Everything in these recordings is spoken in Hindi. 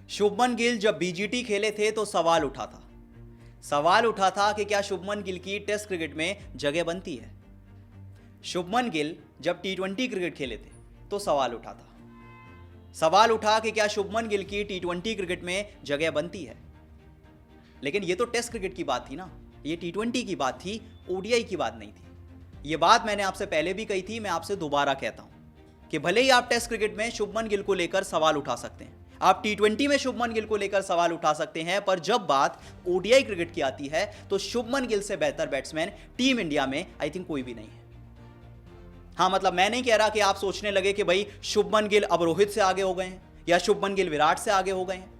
शुभमन गिल जब बीजीटी खेले थे तो सवाल उठा था। सवाल उठा था कि क्या शुभमन गिल की टेस्ट क्रिकेट में जगह बनती है। शुभमन गिल जब टी20 क्रिकेट खेले थे तो सवाल उठा था। सवाल उठा कि क्या शुभमन गिल की टी20 क्रिकेट में जगह बनती है। लेकिन ये तो टेस्ट क्रिकेट की बात थी ना, ये टी20 की बात थी, ओडीआई की बात नहीं थी। ये बात मैंने आपसे पहले भी कही थी, मैं आपसे दोबारा कहता हूं कि भले ही आप टेस्ट क्रिकेट में शुभमन गिल को लेकर सवाल उठा सकते हैं, आप टी20 में शुभमन गिल को लेकर सवाल उठा सकते हैं, पर जब बात ओडीआई क्रिकेट की आती है तो शुभमन गिल से बेहतर बैट्समैन टीम इंडिया में आई थिंक कोई भी नहीं है। हाँ, मतलब मैं नहीं कह रहा कि आप सोचने लगे कि भाई शुभमन गिल अब रोहित से आगे हो गए हैं या शुभमन गिल विराट से आगे हो गए हैं।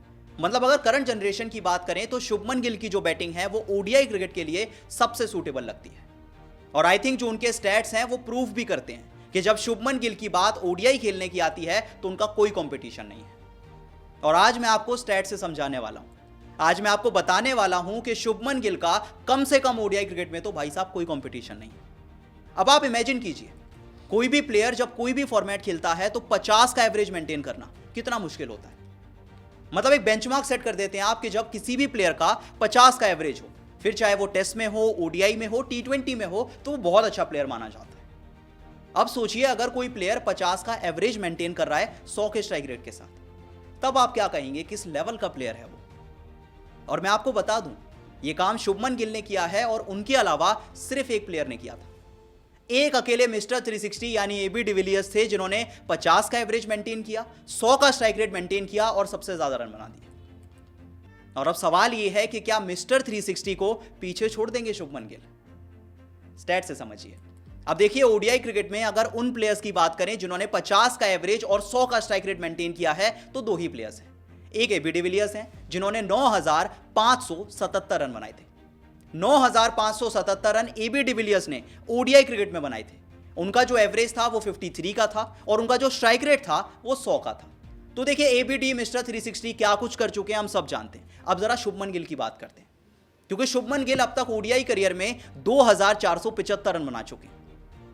मतलब अगर करंट जनरेशन की बात करें तो शुभमन गिल की जो बैटिंग है वो ओडीआई क्रिकेट के लिए सबसे सूटेबल लगती है। और आई थिंक जो उनके स्टैट्स हैं वो प्रूफ भी करते हैं कि जब शुभमन गिल की बात ओडीआई खेलने की आती है तो उनका कोई कंपटीशन नहीं है। और आज मैं आपको स्टैट से समझाने वाला हूं, आज मैं आपको बताने वाला हूं कि शुभमन गिल का कम से कम ओडीआई क्रिकेट में तो भाई साहब कोई कंपटीशन नहीं है। अब आप इमेजिन कीजिए, कोई भी प्लेयर जब कोई भी फॉर्मेट खेलता है तो 50 का एवरेज मेंटेन करना कितना मुश्किल होता है। मतलब एक बेंचमार्क सेट कर देते हैं आप कि जब किसी भी प्लेयर का 50 का एवरेज हो, फिर चाहे वो टेस्ट में हो, ओडीआई में हो, टी20 में हो, तो वो बहुत अच्छा प्लेयर माना जाता है। अब सोचिए अगर कोई प्लेयर 50 का एवरेज मेंटेन कर रहा है 100 के स्ट्राइक रेट के साथ, तब आप क्या कहेंगे किस लेवल का प्लेयर है वो। और मैं आपको बता दूं, ये काम शुभमन गिल ने किया है और उनके अलावा सिर्फ एक प्लेयर ने किया था। एक अकेले मिस्टर 360 यानी एबी डिविलियर्स थे जिन्होंने 50 का एवरेज मेंटेन किया, 100 का स्ट्राइक रेट मेंटेन किया और सबसे ज्यादा रन बना दिए। और अब सवाल यह है कि क्या मिस्टर 360 को पीछे छोड़ देंगे शुभमन गिल। स्टैट से समझिए। अब देखिए ओडीआई क्रिकेट में अगर उन प्लेयर्स की बात करें जिन्होंने 50 का एवरेज और 100 का स्ट्राइक रेट मेंटेन किया है तो दो ही प्लेयर्स हैं। एक एबी डिविलियर्स हैं जिन्होंने 9,577 रन बनाए थे। 9,577 रन एबी डिविलियर्स ने ओडीआई क्रिकेट में बनाए थे। उनका जो एवरेज था वो 53 का था और उनका जो स्ट्राइक रेट था वो 100 का था। तो देखिए एबीडी मिस्टर 360 क्या कुछ कर चुके हैं हम सब जानते हैं। अब जरा शुभमन गिल की बात करते हैं, क्योंकि शुभमन गिल अब तक ओडीआई करियर में 2,475 रन बना चुके हैं,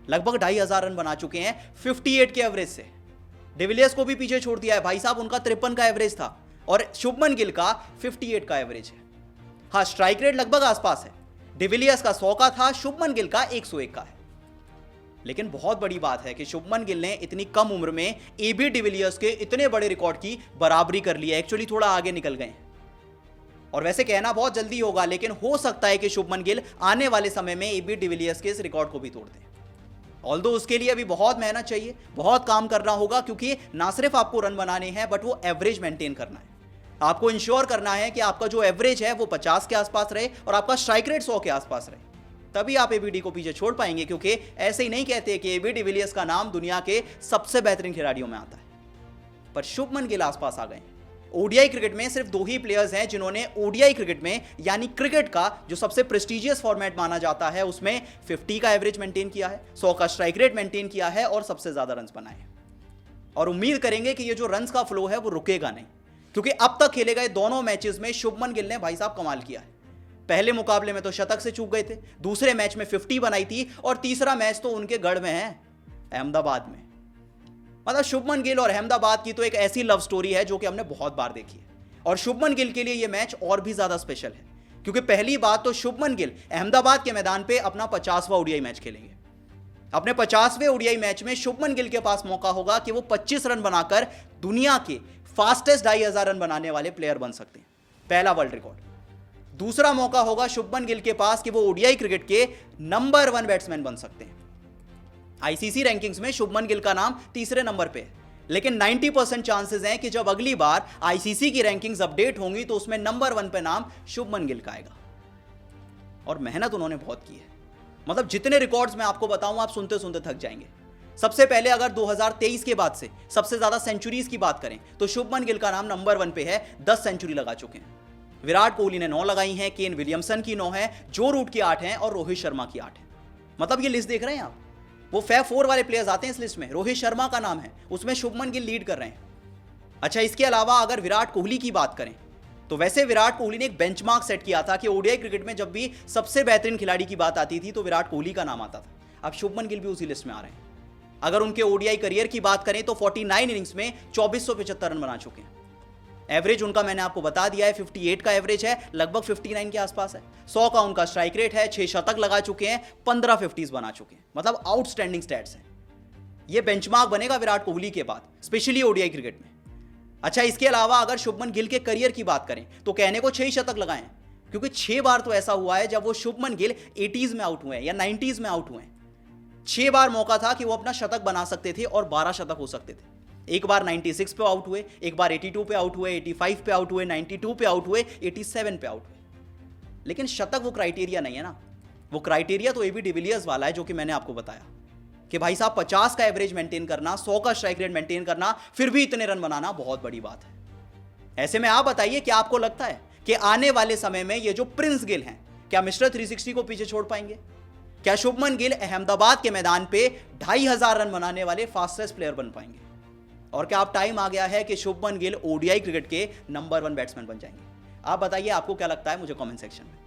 लगभग 2,500 रन बना चुके हैं 58 के एवरेज से। डिविलियर्स को भी पीछे छोड़ दिया है भाई साहब, उनका 53 का एवरेज था और शुभमन गिल का 58 का एवरेज है। हाँ, स्ट्राइक रेट लगभग आसपास है, डिविलियर्स का 100 का था, शुभमन गिल का 101 का है। लेकिन बहुत बड़ी बात है कि शुभमन गिल ने इतनी कम उम्र में एबी डिविलियर्स के इतने बड़े रिकॉर्ड की बराबरी कर ली है। एक्चुअली थोड़ा आगे निकल गए हैं। और वैसे कहना बहुत जल्दी होगा, लेकिन हो सकता है कि शुभमन गिल आने वाले समय में एबी डिविलियर्स के इस रिकॉर्ड को भी तोड़ दें। ऑल्दो उसके लिए अभी बहुत मेहनत चाहिए, बहुत काम करना होगा, क्योंकि ना सिर्फ आपको रन बनाने हैं बट वो एवरेज मेंटेन करना है। आपको इंश्योर करना है कि आपका जो एवरेज है वो 50 के आसपास रहे और आपका स्ट्राइक रेट 100 के आसपास रहे, तभी आप एबीडी को पीछे छोड़ पाएंगे। क्योंकि ऐसे ही नहीं कहते कि एबी डिविलियर्स का नाम दुनिया के सबसे बेहतरीन खिलाड़ियों में आता है, पर शुभमन गिल आसपास आ गए। ओडीआई क्रिकेट में सिर्फ दो ही प्लेयर्स हैं जिन्होंने ओडीआई क्रिकेट में यानी क्रिकेट का जो सबसे प्रेस्टिजियस फॉर्मेट माना जाता है उसमें 50 का एवरेज मेंटेन किया है, 100 का स्ट्राइक रेट मेंटेन किया है और सबसे ज्यादा रन्स बनाए हैं। और उम्मीद करेंगे कि ये जो रन्स का फ्लो है वो रुकेगा नहीं, क्योंकि अब तक खेले गए दोनों मैचेस में शुभमन गिल ने भाई साहब कमाल किया है। पहले मुकाबले में तो शतक से चूक गए थे, दूसरे मैच में 50 बनाई थी और तीसरा मैच तो उनके गढ़ में है, अहमदाबाद में। मतलब शुभमन गिल और अहमदाबाद की तो एक ऐसी लव स्टोरी है जो कि हमने बहुत बार देखी है। और शुभमन गिल के लिए यह मैच और भी ज्यादा स्पेशल है, क्योंकि पहली बात तो शुभमन गिल अहमदाबाद के मैदान पे अपना 50वां ओडीआई मैच खेलेंगे। अपने 50वें ओडीआई मैच में शुभमन गिल के पास मौका होगा कि वो 25 रन बनाकर दुनिया के फास्टेस्ट 2,500 रन बनाने वाले प्लेयर बन सकते हैं, पहला वर्ल्ड रिकॉर्ड। दूसरा मौका होगा शुभमन गिल के पास कि वो ओडीआई क्रिकेट के नंबर 1 बैट्समैन बन सकते हैं। आईसीसी रैंकिंग्स में शुभमन गिल का नाम तीसरे नंबर पे है, लेकिन 90% चांसेस हैं कि जब अगली बार आईसीसी की रैंकिंग्स अपडेट होंगी तो उसमें नंबर 1 पे नाम शुभमन गिल का आएगा। और मेहनत उन्होंने बहुत की है। मतलब जितने रिकॉर्ड्स मैं आपको बताऊं आप सुनते सुनते थक जाएंगे। सबसे पहले अगर 2023 के बाद से सबसे ज्यादा सेंचुरीज की बात करें तो शुभमन गिल का नाम नंबर 1 पे है, 10 सेंचुरी लगा चुके हैं। विराट कोहली ने 9 लगाई हैं, केन विलियमसन की 9 है, जो रूट की 8 हैं और रोहित शर्मा की 8 है। मतलब ये लिस्ट देख रहे हैं आप, वो फैब 4 वाले प्लेयर्स आते हैं इस लिस्ट में, रोहित शर्मा का नाम है, उसमें शुभमन गिल लीड कर रहे हैं। अच्छा, इसके अलावा अगर विराट कोहली की बात करें तो वैसे विराट कोहली ने एक बेंचमार्क सेट किया था कि ओडीआई क्रिकेट में जब भी सबसे बेहतरीन खिलाड़ी की बात आती थी तो विराट कोहली का नाम आता था। अब शुभमन गिल भी उसी लिस्ट में आ रहे हैं। अगर उनके ओडीआई करियर की बात करें तो 49 इनिंग्स में 2475 रन बना चुके हैं। एवरेज उनका मैंने आपको बता दिया है, 58 का एवरेज है, लगभग 59 के आसपास है। 100 का उनका स्ट्राइक रेट है, 6 शतक लगा चुके हैं, 15 50s बना चुके हैं, मतलब आउटस्टैंडिंग स्टैट्स हैं। ये बेंचमार्क बनेगा विराट कोहली के बाद, स्पेशली ओडीआई क्रिकेट में। अच्छा, इसके अलावा अगर शुभमन गिल के करियर की बात करें तो कहने को 6 शतक लगाए हैं, क्योंकि 6 बार तो ऐसा हुआ है जब वो शुभमन गिल 80s में आउट हुए हैं या 90s में आउट हुए हैं। 6 बार मौका था कि वो अपना शतक बना सकते थे और 12 शतक हो सकते थे। एक बार 96 पे आउट हुए, एक बार 82 पे आउट हुए, 85 पे आउट हुए, 92 पे आउट हुए, 87 पे आउट हुए। लेकिन शतक वो क्राइटेरिया नहीं है ना। वो क्राइटेरिया तो एबी डिविलियर्स वाला है, जो कि मैंने आपको बताया कि भाई साहब 50 का एवरेज मेंटेन करना, 100 का स्ट्राइक रेट मेंटेन करना, फिर भी इतने रन बनाना बहुत बड़ी बात है। ऐसे में आप बताइए, क्या आपको लगता है कि आने वाले समय में ये जो प्रिंस गिल हैं, क्या मिस्टर 360 को पीछे छोड़ पाएंगे? क्या शुभमन गिल अहमदाबाद के मैदान पे 2500 रन बनाने वाले फास्टेस्ट प्लेयर बन पाएंगे? और क्या अब टाइम आ गया है कि शुभमन गिल ओडीआई क्रिकेट के नंबर 1 बैट्समैन बन जाएंगे? आप बताइए, आपको क्या लगता है, मुझे कमेंट सेक्शन में